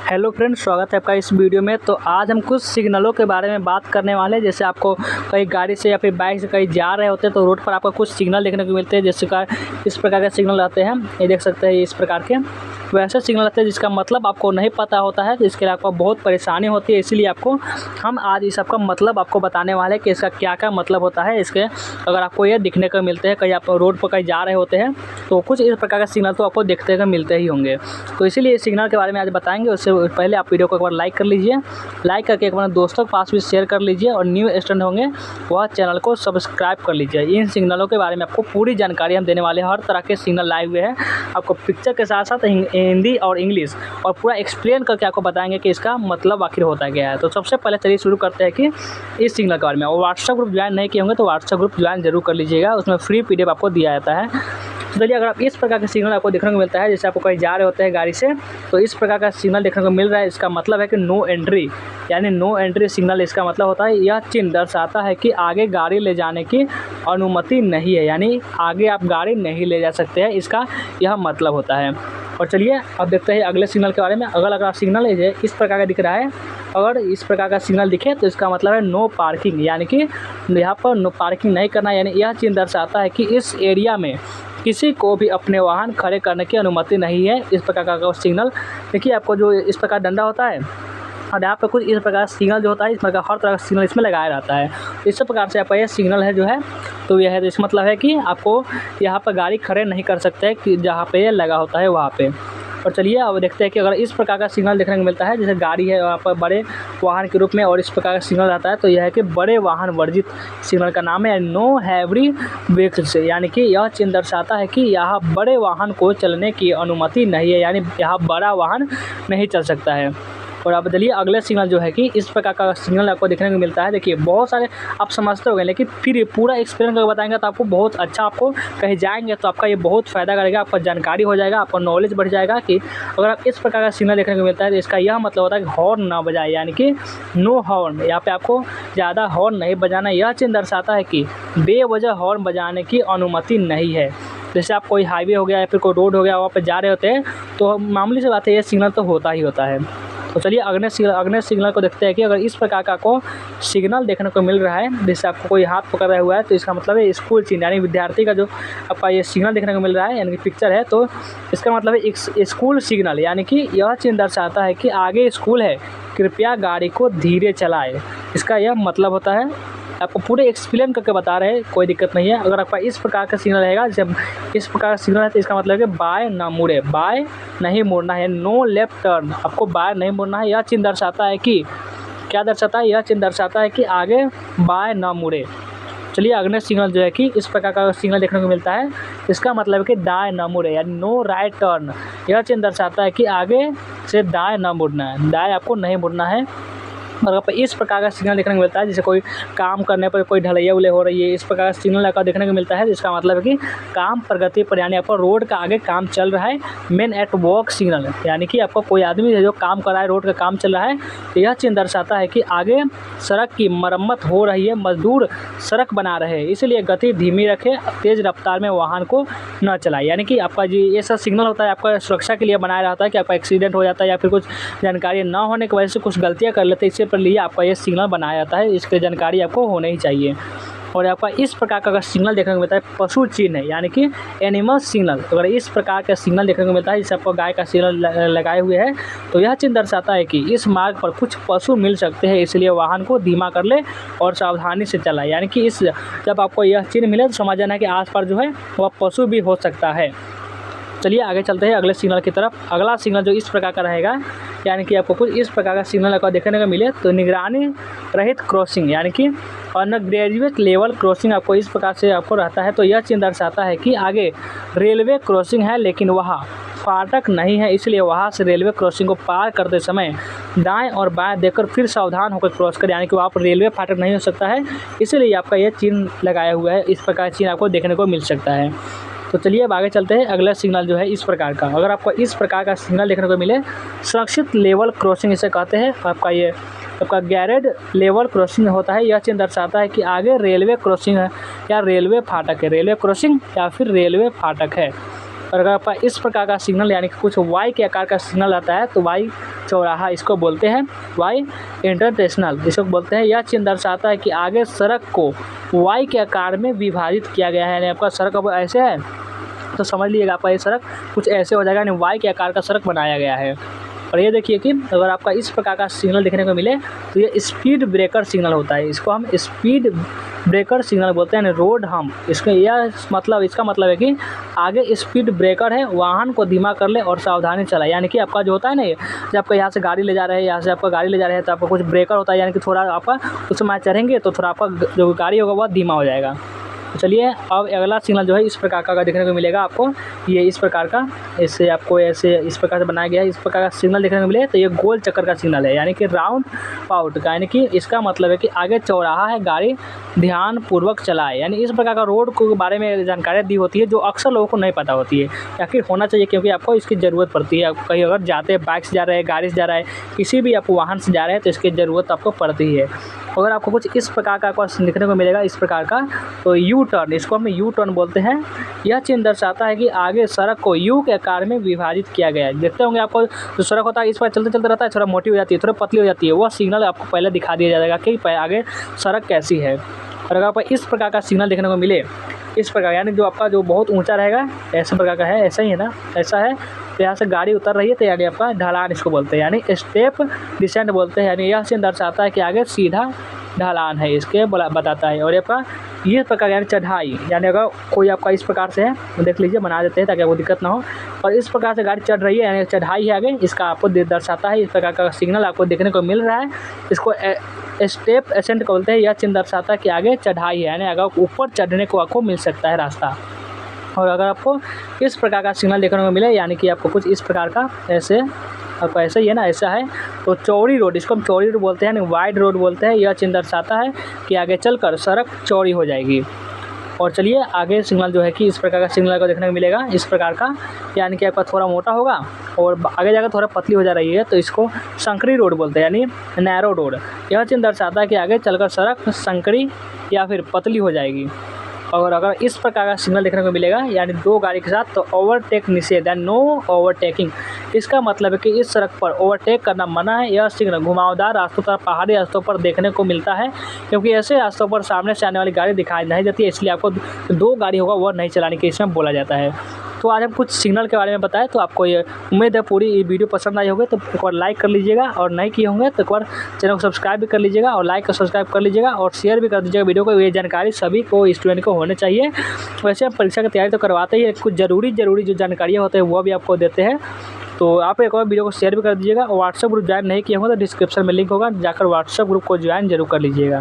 Hello friends, स्वागत है आपका इस वीडियो में। तो आज हम कुछ सिग्नलों के बारे में बात करने वाले हैं। जैसे आपको कहीं गाड़ी से या फिर बाइक से कहीं जा रहे होते हैं तो रोड पर आपको कुछ सिग्नल देखने को मिलते हैं। जैसे इस प्रकार के सिग्नल आते हैं, ये देख सकते हैं, इस प्रकार के वैसे सिग्नल आते हैं जिसका मतलब आपको नहीं पता होता है, तो इसके लिए आपको बहुत परेशानी होती है। इसीलिए हम आज इस सबका मतलब आपको बताने वाले हैं कि इसका क्या क्या मतलब होता है। इसके अगर आपको ये दिखने को मिलते हैं, कहीं आप रोड पर कहीं जा रहे होते हैं तो कुछ इस प्रकार के सिग्नल तो आपको देखने को मिलते ही होंगे। तो इसीलिए इस सिग्नल के बारे में आज बताएंगे। उससे पहले आप वीडियो को एक बार लाइक कर लीजिए, लाइक करके एक बार दोस्तों के पास भी शेयर कर लीजिए, और न्यू स्टूडेंट होंगे वह चैनल को सब्सक्राइब कर लीजिए। इन सिग्नलों के बारे में आपको पूरी जानकारी हम देने वाले हैं। हर तरह के सिग्नल लाए हुए हैं, आपको पिक्चर के साथ साथ हिंदी और इंग्लिश और पूरा एक्सप्लेन करके आपको बताएंगे कि इसका मतलब आखिर होता क्या है। तो सबसे पहले चलिए शुरू करते हैं कि इस सिग्नल के बारे में। और व्हाट्सएप ग्रुप ज्वाइन नहीं किए होंगे तो व्हाट्सएप ग्रुप ज्वाइन जरूर कर लीजिएगा, उसमें फ्री PDF आपको दिया जाता है। तो चलिए, अगर आप इस प्रकार का सिग्नल आपको देखने को मिलता है, जैसे आपको कहीं जा रहे होते हैं गाड़ी से, तो इस प्रकार का सिग्नल देखने को मिल रहा है, इसका मतलब है कि नो एंट्री, यानी नो एंट्री सिग्नल इसका मतलब होता है। यह चिन्ह दर्शाता है कि आगे गाड़ी ले जाने की अनुमति नहीं है, यानी आगे आप गाड़ी नहीं ले जा सकते हैं, इसका यह मतलब होता है। और चलिए अब देखते हैं अगले सिग्नल के बारे में। अगला सिग्नल है इस प्रकार का दिख रहा है। अगर इस प्रकार का सिग्नल दिखे तो इसका मतलब है नो पार्किंग, यानी कि यहाँ पर नो पार्किंग नहीं करना। यानी यह चिन्ह दर्शाता है कि इस एरिया में किसी को भी अपने वाहन खड़े करने की अनुमति नहीं है। इस प्रकार का सिग्नल देखिए, आपको जो इस प्रकार डंडा होता है और यहाँ पर कुछ इस प्रकार सिग्नल जो होता है, इस प्रकार हर तरह का सिग्नल इसमें लगाया रहता है। इस प्रकार से आपका यह सिग्नल है जो है, तो यह है, इसका मतलब है कि आपको यहाँ पर गाड़ी खड़े नहीं कर सकते कि जहाँ पे ये लगा होता है वहाँ पे। और चलिए अब देखते हैं कि अगर इस प्रकार का सिग्नल देखने को मिलता है, जैसे गाड़ी है वहाँ पर बड़े वाहन के रूप में, और इस प्रकार का सिग्नल आता है, तो यह है कि बड़े वाहन वर्जित सिग्नल का नाम है नो हैवी व्हीकल्स, यानी कि यह चिन्ह दर्शाता है कि यहाँ बड़े वाहन को चलने की अनुमति नहीं है, यानी यहाँ बड़ा वाहन नहीं चल सकता है। और अब चलिए अगले सिग्नल जो है कि इस प्रकार का सिग्नल आपको देखने को मिलता है। देखिए बहुत सारे आप समझते होंगे, लेकिन फिर पूरा एक्सप्लेन करके बताएंगे तो आपको बहुत अच्छा, आपको कहीं जाएंगे तो आपका ये बहुत फ़ायदा करेगा, आपका जानकारी हो जाएगा, आपका नॉलेज बढ़ जाएगा कि अगर आप इस प्रकार का सिग्नल देखने को मिलता है तो इसका यह मतलब होता है कि हॉर्न ना बजाए, यानी कि नो हॉर्न। यहाँ पे आपको ज़्यादा हॉर्न नहीं बजाना। यह चिन्ह दर्शाता है कि बेवजह हॉर्न बजाने की अनुमति नहीं है। जैसे आप कोई हाईवे हो गया या फिर कोई रोड हो गया, वहाँ पर जा रहे होते हैं तो मामूली सी बात है, ये सिग्नल तो होता ही होता है। तो चलिए अगले सिग्नल को देखते हैं कि अगर इस प्रकार का आपको सिग्नल देखने को मिल रहा है, जैसे आपको कोई हाथ पकड़ा हुआ है, तो इसका मतलब है स्कूल चिन्ह, यानी विद्यार्थी का जो आपका ये सिग्नल देखने को मिल रहा है, यानी कि पिक्चर है, तो इसका मतलब है एक स्कूल सिग्नल, यानी कि यह चिन्ह दर्शाता है कि आगे स्कूल है, कृपया गाड़ी को धीरे चलाएं। इसका यह मतलब होता है। आपको पूरे एक्सप्लेन करके बता रहे हैं, कोई दिक्कत नहीं है। अगर आपका इस प्रकार का सिग्नल रहेगा, जब इस प्रकार का सिग्नल है, तो इसका मतलब है कि बाय ना मुड़े, बाय नहीं मुड़ना है, नो लेफ्ट टर्न, आपको बाय नहीं मुड़ना है। यह चिन्ह दर्शाता है कि क्या दर्शाता है, यह चिन्ह दर्शाता है कि आगे बाय ना मुड़े। चलिए अगले सिग्नल जो है कि इस प्रकार का सिग्नल देखने को मिलता है, इसका मतलब है कि दाएं ना मुड़े, यानी नो राइट टर्न। यह चिन्ह दर्शाता है कि आगे से दाएं ना मुड़ना है, दाएं आपको नहीं मुड़ना है। और अगर इस प्रकार का सिग्नल देखने को मिलता है, जैसे कोई काम करने पर कोई ढलैया उले हो रही है, इस प्रकार का सिग्नल आपको देखने को मिलता है, जिसका मतलब है कि काम प्रगति पर, यानी आपको रोड का आगे काम चल रहा है, मैन एट वर्क सिग्नल, यानी कि आपको कोई आदमी है जो काम कर रहा है, रोड का काम चल रहा है, तो यह चिन्ह दर्शाता है कि आगे सड़क की मरम्मत हो रही है, मजदूर सड़क बना रहे हैं, इसलिए गति धीमी रखें, तेज़ रफ्तार में वाहन को न चलाएं। यानी कि आपका जी ये सब सिग्नल होता है आपका सुरक्षा के लिए बनाया रहता है कि आपका एक्सीडेंट हो जाता है या फिर कुछ जानकारी ना होने की वजह से कुछ गलतियाँ कर लेते हैं, इससे पर लिए आपका ये सिग्नल बनाया जाता है। इसकी जानकारी आपको होनी ही चाहिए। और आपका इस प्रकार का सिग्नल देखने को मिलता है पशु चिन्ह है, यानी कि एनिमल सिग्नल। अगर इस प्रकार का सिग्नल देखने को मिलता है, जैसे आपको गाय का सिग्नल लगाए हुए है, तो यह चिन्ह दर्शाता है कि इस मार्ग पर कुछ पशु मिल सकते हैं, इसलिए वाहन को धीमा कर ले और सावधानी से चलाए। यानी कि जब आपको यह चिन्ह मिले तो समझ जाना है कि आस-पास जो है वह पशु भी हो सकता है। चलिए आगे चलते हैं अगले सिग्नल की तरफ। अगला सिग्नल जो इस प्रकार का रहेगा, यानी कि आपको कुछ इस प्रकार का सिग्नल आपको देखने को मिले, तो निगरानी रहित क्रॉसिंग, यानी कि अनग्रेजुएट लेवल क्रॉसिंग आपको इस प्रकार से आपको रहता है, तो यह चिन्ह दर्शाता है कि आगे रेलवे क्रॉसिंग है लेकिन वहाँ फाटक नहीं है, इसलिए वहाँ से रेलवे क्रॉसिंग को पार करते समय दाएं और बाएं देखकर फिर सावधान होकर क्रॉस करें, यानी कि वहाँ पर रेलवे फाटक नहीं हो सकता है, इसलिए आपका यह चिन्ह लगाया हुआ है। इस प्रकार चिन्ह आपको देखने को मिल सकता है। तो चलिए अब आगे चलते हैं। अगला सिग्नल जो है इस प्रकार का, अगर आपको इस प्रकार का सिग्नल देखने को मिले, सुरक्षित लेवल क्रॉसिंग इसे कहते हैं। आपका ये आपका गैरेड लेवल क्रॉसिंग होता है। यह चिन्ह दर्शाता है कि आगे रेलवे क्रॉसिंग है या रेलवे फाटक है, रेलवे क्रॉसिंग या फिर रेलवे फाटक है। और अगर आपका इस प्रकार का सिग्नल यानी कि कुछ वाई के आकार का सिग्नल आता है तो वाई चौराहा इसको बोलते हैं, वाई इंटरसेक्शनल इसको बोलते हैं। यह चिन्ह दर्शाता है कि आगे सड़क को वाई के आकार में विभाजित किया गया है, यानी आपका सड़क अब ऐसे है तो समझ लीजिएगा आपका ये सड़क कुछ ऐसे हो जाएगा, यानी वाई के आकार का सड़क बनाया गया है। और ये देखिए कि अगर आपका इस प्रकार का सिग्नल देखने को मिले तो ये स्पीड ब्रेकर सिग्नल होता है, इसको हम स्पीड ब्रेकर सिग्नल बोलते हैं, यानी रोड हम इसका यह मतलब इसका मतलब है कि आगे स्पीड ब्रेकर है, वाहन को धीमा कर ले और सावधानी चलाए। यानी कि आपका जो होता है ना, जब आपका यहाँ से गाड़ी ले जा रहे हैं, यहाँ से आपका गाड़ी ले जा रहे हैं तो आपका कुछ ब्रेकर होता है, यानी कि थोड़ा आपका उस समय चढ़ेंगे तो थोड़ा आपका जो गाड़ी होगा वह धीमा हो जाएगा। तो चलिए अब अगला सिग्नल जो है इस प्रकार का देखने को मिलेगा आपको, ये इस प्रकार का इससे आपको ऐसे इस प्रकार से बनाया गया है। इस प्रकार का सिग्नल देखने को मिले तो ये गोल चक्कर का सिग्नल है, यानी कि राउंड आउट का, यानी कि इसका मतलब है कि आगे चौराहा है, गाड़ी ध्यान पूर्वक चलाए। यानी इस प्रकार का रोड के बारे में जानकारी दी होती है जो अक्सर लोगों को नहीं पता होती है, या फिर होना चाहिए क्योंकि आपको इसकी ज़रूरत पड़ती है। आप कहीं अगर जाते हैं, बाइक से जा रहे हैं, गाड़ी से जा रहा है, किसी भी आप वाहन से जा रहे हैं तो इसकी ज़रूरत आपको पड़ती है। अगर आपको कुछ इस प्रकार का दिखने को मिलेगा इस प्रकार का, तो यू टर्न इसको हम यू टर्न बोलते हैं। यह चिन्ह दर्शाता है कि आगे सड़क को यू के आकार में विभाजित किया गया है। देखते होंगे आपको जो सड़क होता है इस पर चलते चलते रहता है, थोड़ा मोटी हो जाती है, थोड़ा पतली हो जाती है, वह सिग्नल आपको पहले दिखा दिया जाएगा कि आगे सड़क कैसी है। और अगर आपको इस प्रकार का सिग्नल देखने को मिले इस प्रकार, यानी जो आपका जो बहुत ऊंचा रहेगा ऐसे प्रकार का है, ऐसा ही है ना, ऐसा है तो यहाँ से गाड़ी उतर रही है तो यानी आपका ढलान इसको बोलते हैं, यानी स्टेप डिसेंट बोलते हैं। यानी यह चिन्ह दर्शाता है कि आगे सीधा ढलान है, इसके बताता है। और आपका ये प्रकार यानी चढ़ाई, यानी अगर कोई आपका इस प्रकार से है तो देख लीजिए, बना देते हैं ताकि आपको दिक्कत ना हो। और इस प्रकार से गाड़ी चढ़ रही है यानी चढ़ाई है आगे, इसका आपको दर्शाता है। इस प्रकार का सिग्नल आपको देखने को मिल रहा है, इसको स्टेप एसेंट बोलते हैं। यह चिन्ह दर्शाता है कि आगे चढ़ाई है, यानी अगर ऊपर चढ़ने को आपको मिल सकता है रास्ता। और अगर आपको इस प्रकार का सिग्नल देखने को मिले, यानी कि आपको कुछ इस प्रकार का ऐसे आपको ऐसा ही है ना, ऐसा है तो चौड़ी रोड इसको हम चौड़ी रोड बोलते हैं, यानी वाइड रोड बोलते हैं। यह चिन्ह दर्शाता है कि आगे चलकर सड़क चौड़ी हो जाएगी। और चलिए आगे सिग्नल जो है कि इस प्रकार का सिग्नल को देखने को मिलेगा इस प्रकार का, यानी कि आपका थोड़ा मोटा होगा और आगे जाकर थोड़ा पतली हो जा रही है तो इसको संकरी रोड बोलते हैं, यानी नैरो रोड। यह चिन्ह दर्शाता है कि आगे चलकर सड़क संकरी या फिर पतली हो जाएगी। और अगर इस प्रकार का सिग्नल देखने को मिलेगा यानी दो गाड़ी के साथ, तो ओवरटेक निषेध है, नो ओवरटेकिंग। इसका मतलब है कि इस सड़क पर ओवरटेक करना मना है। यह सिग्नल घुमावदार रास्तों पर, पहाड़ी रास्तों पर देखने को मिलता है, क्योंकि ऐसे रास्तों पर सामने से आने वाली गाड़ी दिखाई नहीं देती है, इसलिए आपको दो गाड़ी होगा वह नहीं चलाने के इसमें बोला जाता है। तो आज हम कुछ सिग्नल के बारे में बताएं, तो आपको ये उम्मीद है पूरी ये वीडियो पसंद आई होगी। तो एक बार लाइक कर लीजिएगा और नहीं किए होंगे तो एक बार चैनल को सब्सक्राइब भी कर लीजिएगा और लाइक और सब्सक्राइब कर लीजिएगा और शेयर भी कर दीजिएगा वीडियो को। ये जानकारी सभी को स्टूडेंट को होने चाहिए। वैसे हम परीक्षा की तैयारी तो करवाते ही, कुछ ज़रूरी जो जानकारियाँ होते हैं वो भी आपको देते हैं। तो आप एक और वीडियो को शेयर भी कर दीजिएगा और व्हाट्सएप ग्रुप ज्वाइन नहीं किए होंगे तो डिस्क्रिप्शन में लिंक होगा, जाकर व्हाट्सएप ग्रुप को ज्वाइन जरूर कर लीजिएगा।